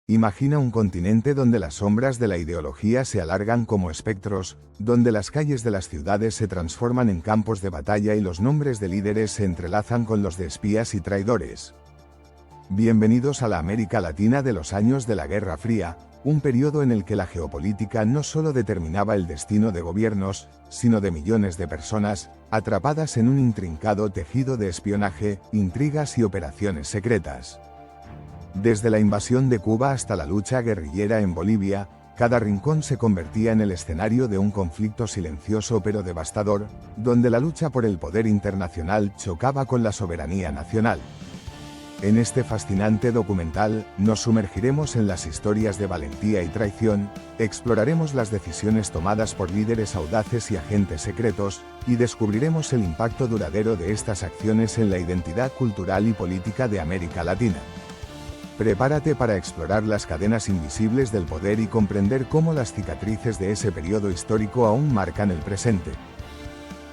Imagina un continente donde las sombras de la ideología se alargan como espectros, donde las calles de las ciudades se transforman en campos de batalla y los nombres de líderes se entrelazan con los de espías y traidores. Bienvenidos a la América Latina de los años de la Guerra Fría, un periodo en el que la geopolítica no solo determinaba el destino de gobiernos, sino de millones de personas, atrapadas en un intrincado tejido de espionaje, intrigas y operaciones secretas. Desde la invasión de Cuba hasta la lucha guerrillera en Bolivia, cada rincón se convertía en el escenario de un conflicto silencioso pero devastador, donde la lucha por el poder internacional chocaba con la soberanía nacional. En este fascinante documental, nos sumergiremos en las historias de valentía y traición, exploraremos las decisiones tomadas por líderes audaces y agentes secretos, y descubriremos el impacto duradero de estas acciones en la identidad cultural y política de América Latina. Prepárate para explorar las cadenas invisibles del poder y comprender cómo las cicatrices de ese periodo histórico aún marcan el presente.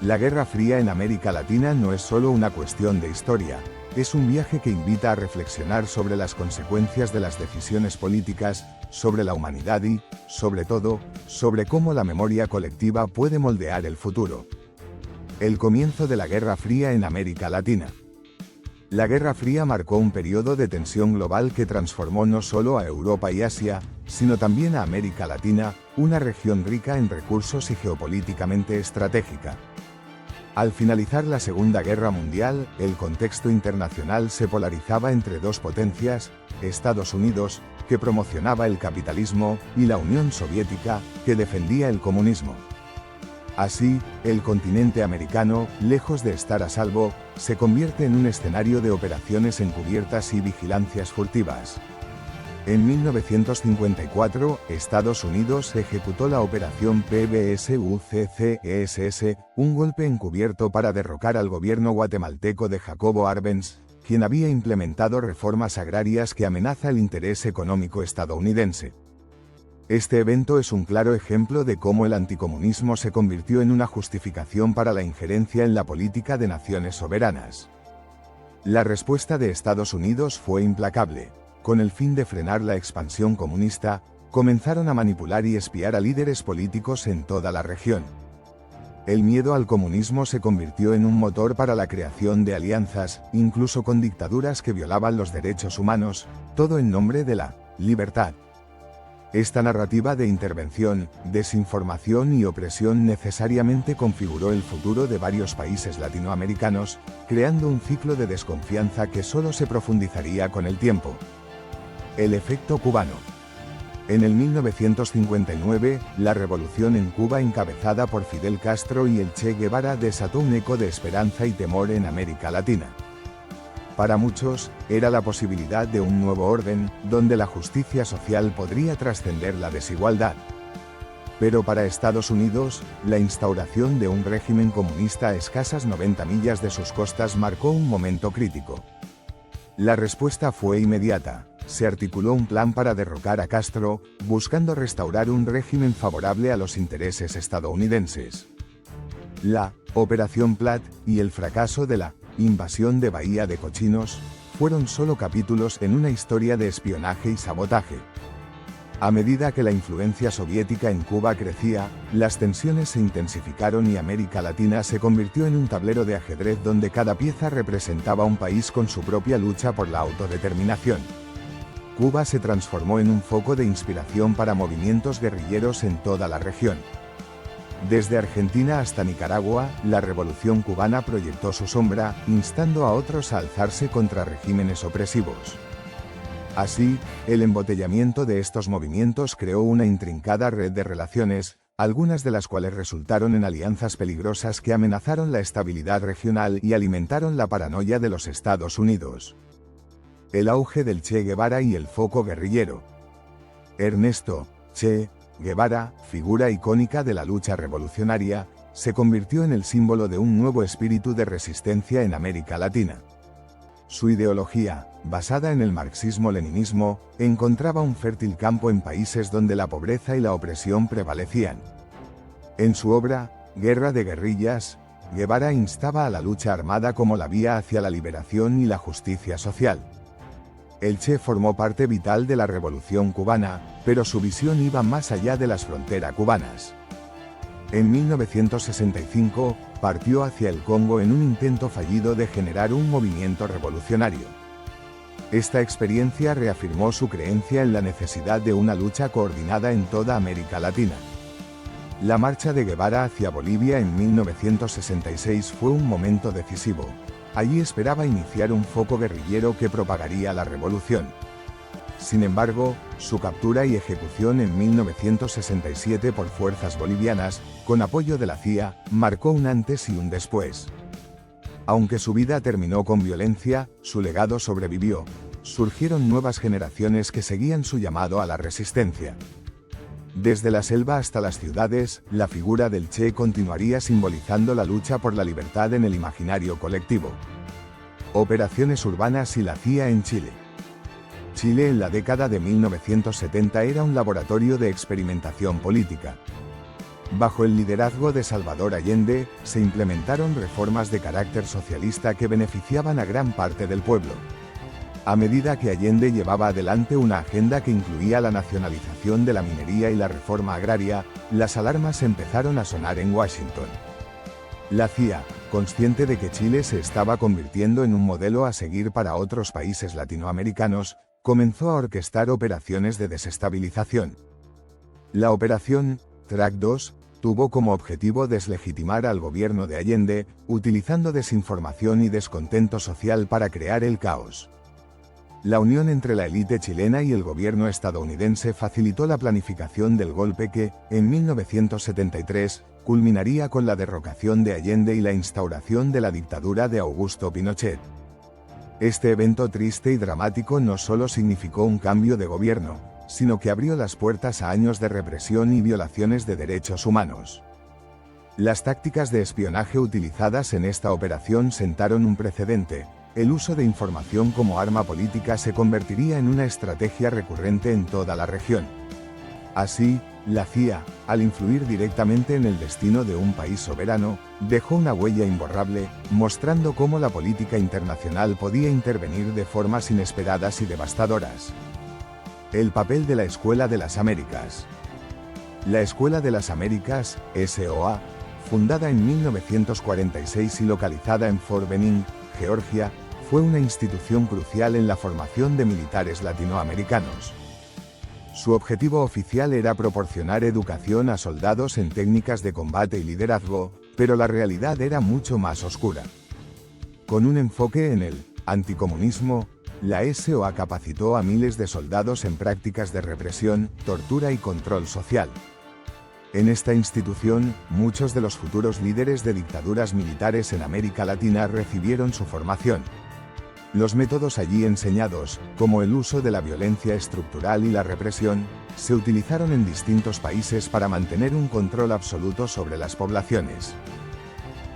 La Guerra Fría en América Latina no es solo una cuestión de historia, es un viaje que invita a reflexionar sobre las consecuencias de las decisiones políticas, sobre la humanidad y, sobre todo, sobre cómo la memoria colectiva puede moldear el futuro. El comienzo de la Guerra Fría en América Latina. La Guerra Fría marcó un periodo de tensión global que transformó no solo a Europa y Asia, sino también a América Latina, una región rica en recursos y geopolíticamente estratégica. Al finalizar la Segunda Guerra Mundial, el contexto internacional se polarizaba entre dos potencias, Estados Unidos, que promocionaba el capitalismo, y la Unión Soviética, que defendía el comunismo. Así, el continente americano, lejos de estar a salvo, se convierte en un escenario de operaciones encubiertas y vigilancias furtivas. En 1954, Estados Unidos ejecutó la operación PBS-UCCESS, un golpe encubierto para derrocar al gobierno guatemalteco de Jacobo Arbenz, quien había implementado reformas agrarias que amenaza el interés económico estadounidense. Este evento es un claro ejemplo de cómo el anticomunismo se convirtió en una justificación para la injerencia en la política de naciones soberanas. La respuesta de Estados Unidos fue implacable. Con el fin de frenar la expansión comunista, comenzaron a manipular y espiar a líderes políticos en toda la región. El miedo al comunismo se convirtió en un motor para la creación de alianzas, incluso con dictaduras que violaban los derechos humanos, todo en nombre de la libertad. Esta narrativa de intervención, desinformación y opresión necesariamente configuró el futuro de varios países latinoamericanos, creando un ciclo de desconfianza que solo se profundizaría con el tiempo. El efecto cubano. En el 1959, la revolución en Cuba encabezada por Fidel Castro y el Che Guevara desató un eco de esperanza y temor en América Latina. Para muchos, era la posibilidad de un nuevo orden, donde la justicia social podría trascender la desigualdad. Pero para Estados Unidos, la instauración de un régimen comunista a escasas 90 millas de sus costas marcó un momento crítico. La respuesta fue inmediata. Se articuló un plan para derrocar a Castro, buscando restaurar un régimen favorable a los intereses estadounidenses. La Operación Platt y el fracaso de la invasión de Bahía de Cochinos fueron solo capítulos en una historia de espionaje y sabotaje. A medida que la influencia soviética en Cuba crecía, las tensiones se intensificaron y América Latina se convirtió en un tablero de ajedrez donde cada pieza representaba un país con su propia lucha por la autodeterminación. Cuba se transformó en un foco de inspiración para movimientos guerrilleros en toda la región. Desde Argentina hasta Nicaragua, la Revolución cubana proyectó su sombra, instando a otros a alzarse contra regímenes opresivos. Así, el embotellamiento de estos movimientos creó una intrincada red de relaciones, algunas de las cuales resultaron en alianzas peligrosas que amenazaron la estabilidad regional y alimentaron la paranoia de los Estados Unidos. El auge del Che Guevara y el foco guerrillero. Ernesto Che Guevara, figura icónica de la lucha revolucionaria, se convirtió en el símbolo de un nuevo espíritu de resistencia en América Latina. Su ideología, basada en el marxismo-leninismo, encontraba un fértil campo en países donde la pobreza y la opresión prevalecían. En su obra, Guerra de guerrillas, Guevara instaba a la lucha armada como la vía hacia la liberación y la justicia social. El Che formó parte vital de la Revolución cubana, pero su visión iba más allá de las fronteras cubanas. En 1965, partió hacia el Congo en un intento fallido de generar un movimiento revolucionario. Esta experiencia reafirmó su creencia en la necesidad de una lucha coordinada en toda América Latina. La marcha de Guevara hacia Bolivia en 1966 fue un momento decisivo. Allí esperaba iniciar un foco guerrillero que propagaría la revolución. Sin embargo, su captura y ejecución en 1967 por fuerzas bolivianas, con apoyo de la CIA, marcó un antes y un después. Aunque su vida terminó con violencia, su legado sobrevivió. Surgieron nuevas generaciones que seguían su llamado a la resistencia. Desde la selva hasta las ciudades, la figura del Che continuaría simbolizando la lucha por la libertad en el imaginario colectivo. Operaciones urbanas y la CIA en Chile. Chile en la década de 1970 era un laboratorio de experimentación política. Bajo el liderazgo de Salvador Allende, se implementaron reformas de carácter socialista que beneficiaban a gran parte del pueblo. A medida que Allende llevaba adelante una agenda que incluía la nacionalización de la minería y la reforma agraria, las alarmas empezaron a sonar en Washington. La CIA, consciente de que Chile se estaba convirtiendo en un modelo a seguir para otros países latinoamericanos, comenzó a orquestar operaciones de desestabilización. La operación Track 2 tuvo como objetivo deslegitimar al gobierno de Allende, utilizando desinformación y descontento social para crear el caos. La unión entre la élite chilena y el gobierno estadounidense facilitó la planificación del golpe que, en 1973, culminaría con la derrocación de Allende y la instauración de la dictadura de Augusto Pinochet. Este evento triste y dramático no solo significó un cambio de gobierno, sino que abrió las puertas a años de represión y violaciones de derechos humanos. Las tácticas de espionaje utilizadas en esta operación sentaron un precedente. El uso de información como arma política se convertiría en una estrategia recurrente en toda la región. Así, la CIA, al influir directamente en el destino de un país soberano, dejó una huella imborrable, mostrando cómo la política internacional podía intervenir de formas inesperadas y devastadoras. El papel de la Escuela de las Américas. La Escuela de las Américas, SOA, fundada en 1946 y localizada en Fort Benning, Georgia, fue una institución crucial en la formación de militares latinoamericanos. Su objetivo oficial era proporcionar educación a soldados en técnicas de combate y liderazgo, pero la realidad era mucho más oscura. Con un enfoque en el anticomunismo, la SOA capacitó a miles de soldados en prácticas de represión, tortura y control social. En esta institución, muchos de los futuros líderes de dictaduras militares en América Latina recibieron su formación. Los métodos allí enseñados, como el uso de la violencia estructural y la represión, se utilizaron en distintos países para mantener un control absoluto sobre las poblaciones.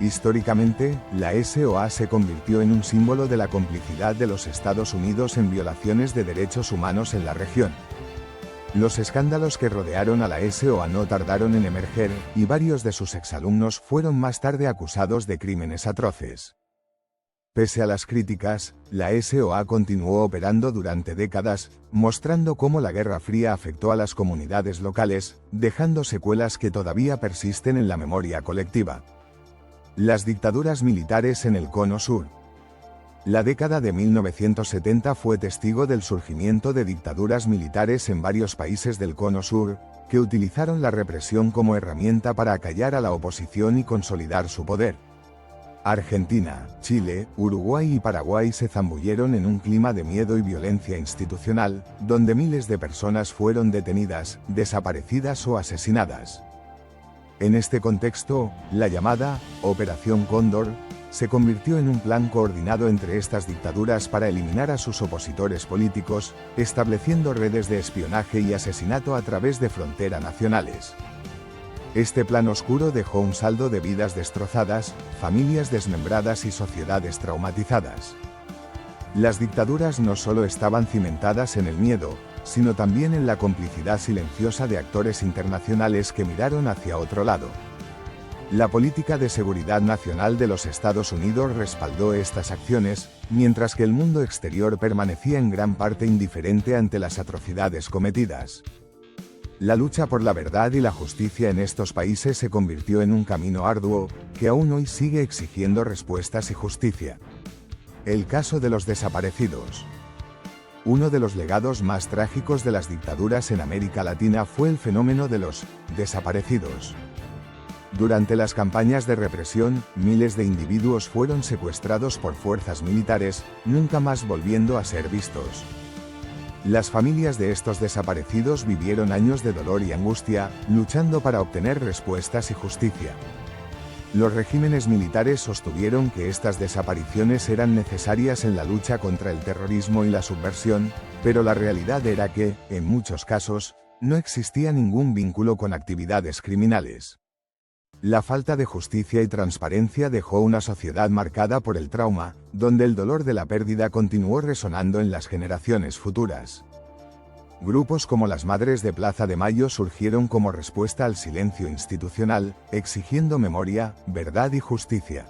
Históricamente, la SOA se convirtió en un símbolo de la complicidad de los Estados Unidos en violaciones de derechos humanos en la región. Los escándalos que rodearon a la SOA no tardaron en emerger, y varios de sus exalumnos fueron más tarde acusados de crímenes atroces. Pese a las críticas, la SOA continuó operando durante décadas, mostrando cómo la Guerra Fría afectó a las comunidades locales, dejando secuelas que todavía persisten en la memoria colectiva. Las dictaduras militares en el Cono Sur. La década de 1970 fue testigo del surgimiento de dictaduras militares en varios países del Cono Sur, que utilizaron la represión como herramienta para acallar a la oposición y consolidar su poder. Argentina, Chile, Uruguay y Paraguay se zambulleron en un clima de miedo y violencia institucional, donde miles de personas fueron detenidas, desaparecidas o asesinadas. En este contexto, la llamada Operación Cóndor se convirtió en un plan coordinado entre estas dictaduras para eliminar a sus opositores políticos, estableciendo redes de espionaje y asesinato a través de fronteras nacionales. Este plan oscuro dejó un saldo de vidas destrozadas, familias desmembradas y sociedades traumatizadas. Las dictaduras no solo estaban cimentadas en el miedo, sino también en la complicidad silenciosa de actores internacionales que miraron hacia otro lado. La política de seguridad nacional de los Estados Unidos respaldó estas acciones, mientras que el mundo exterior permanecía en gran parte indiferente ante las atrocidades cometidas. La lucha por la verdad y la justicia en estos países se convirtió en un camino arduo, que aún hoy sigue exigiendo respuestas y justicia. El caso de los desaparecidos. Uno de los legados más trágicos de las dictaduras en América Latina fue el fenómeno de los desaparecidos. Durante las campañas de represión, miles de individuos fueron secuestrados por fuerzas militares, nunca más volviendo a ser vistos. Las familias de estos desaparecidos vivieron años de dolor y angustia, luchando para obtener respuestas y justicia. Los regímenes militares sostuvieron que estas desapariciones eran necesarias en la lucha contra el terrorismo y la subversión, pero la realidad era que, en muchos casos, no existía ningún vínculo con actividades criminales. La falta de justicia y transparencia dejó una sociedad marcada por el trauma, donde el dolor de la pérdida continuó resonando en las generaciones futuras. Grupos como las Madres de Plaza de Mayo surgieron como respuesta al silencio institucional, exigiendo memoria, verdad y justicia.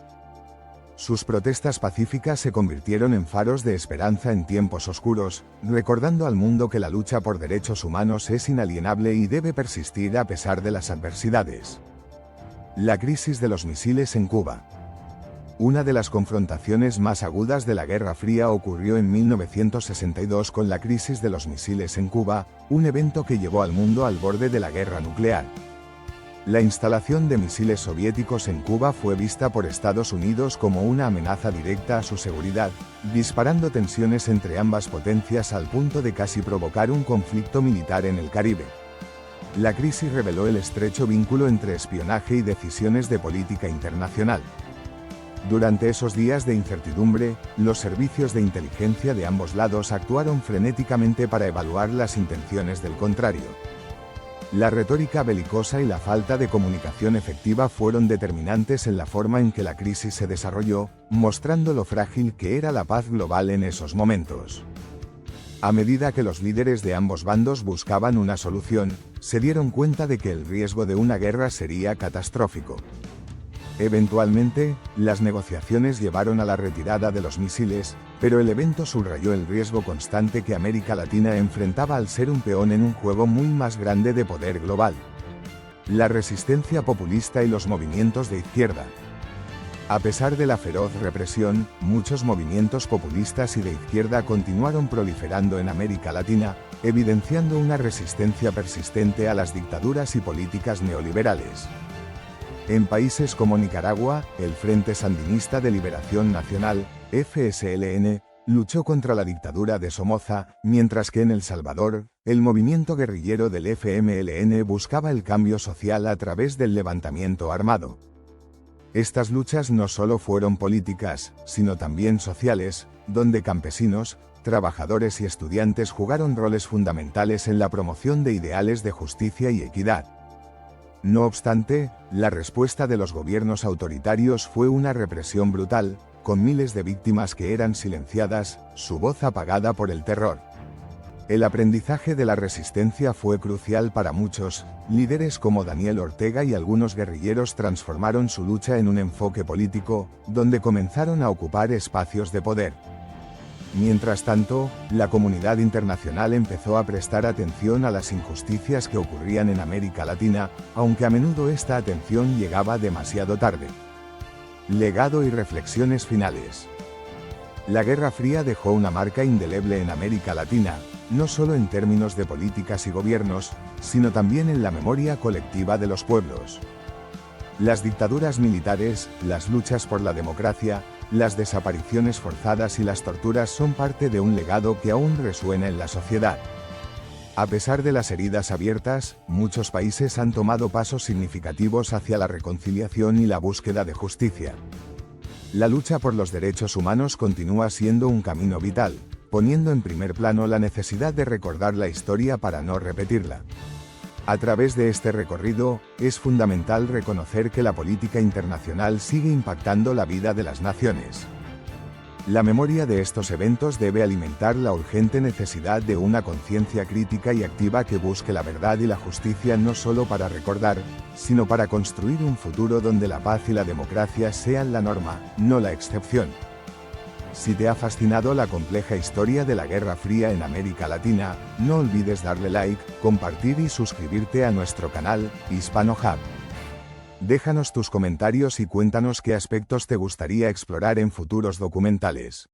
Sus protestas pacíficas se convirtieron en faros de esperanza en tiempos oscuros, recordando al mundo que la lucha por derechos humanos es inalienable y debe persistir a pesar de las adversidades. La crisis de los misiles en Cuba. Una de las confrontaciones más agudas de la Guerra Fría ocurrió en 1962 con la crisis de los misiles en Cuba, un evento que llevó al mundo al borde de la guerra nuclear. La instalación de misiles soviéticos en Cuba fue vista por Estados Unidos como una amenaza directa a su seguridad, disparando tensiones entre ambas potencias al punto de casi provocar un conflicto militar en el Caribe. La crisis reveló el estrecho vínculo entre espionaje y decisiones de política internacional. Durante esos días de incertidumbre, los servicios de inteligencia de ambos lados actuaron frenéticamente para evaluar las intenciones del contrario. La retórica belicosa y la falta de comunicación efectiva fueron determinantes en la forma en que la crisis se desarrolló, mostrando lo frágil que era la paz global en esos momentos. A medida que los líderes de ambos bandos buscaban una solución, se dieron cuenta de que el riesgo de una guerra sería catastrófico. Eventualmente, las negociaciones llevaron a la retirada de los misiles, pero el evento subrayó el riesgo constante que América Latina enfrentaba al ser un peón en un juego muy más grande de poder global. La resistencia populista y los movimientos de izquierda. A pesar de la feroz represión, muchos movimientos populistas y de izquierda continuaron proliferando en América Latina, evidenciando una resistencia persistente a las dictaduras y políticas neoliberales. En países como Nicaragua, el Frente Sandinista de Liberación Nacional, FSLN, luchó contra la dictadura de Somoza, mientras que en El Salvador, el movimiento guerrillero del FMLN buscaba el cambio social a través del levantamiento armado. Estas luchas no solo fueron políticas, sino también sociales, donde campesinos, trabajadores y estudiantes jugaron roles fundamentales en la promoción de ideales de justicia y equidad. No obstante, la respuesta de los gobiernos autoritarios fue una represión brutal, con miles de víctimas que eran silenciadas, su voz apagada por el terror. El aprendizaje de la resistencia fue crucial para muchos. Líderes como Daniel Ortega y algunos guerrilleros transformaron su lucha en un enfoque político, donde comenzaron a ocupar espacios de poder. Mientras tanto, la comunidad internacional empezó a prestar atención a las injusticias que ocurrían en América Latina, aunque a menudo esta atención llegaba demasiado tarde. Legado y reflexiones finales. La Guerra Fría dejó una marca indeleble en América Latina, no solo en términos de políticas y gobiernos, sino también en la memoria colectiva de los pueblos. Las dictaduras militares, las luchas por la democracia, las desapariciones forzadas y las torturas son parte de un legado que aún resuena en la sociedad. A pesar de las heridas abiertas, muchos países han tomado pasos significativos hacia la reconciliación y la búsqueda de justicia. La lucha por los derechos humanos continúa siendo un camino vital, poniendo en primer plano la necesidad de recordar la historia para no repetirla. A través de este recorrido, es fundamental reconocer que la política internacional sigue impactando la vida de las naciones. La memoria de estos eventos debe alimentar la urgente necesidad de una conciencia crítica y activa que busque la verdad y la justicia no solo para recordar, sino para construir un futuro donde la paz y la democracia sean la norma, no la excepción. Si te ha fascinado la compleja historia de la Guerra Fría en América Latina, no olvides darle like, compartir y suscribirte a nuestro canal, Hispano Hub. Déjanos tus comentarios y cuéntanos qué aspectos te gustaría explorar en futuros documentales.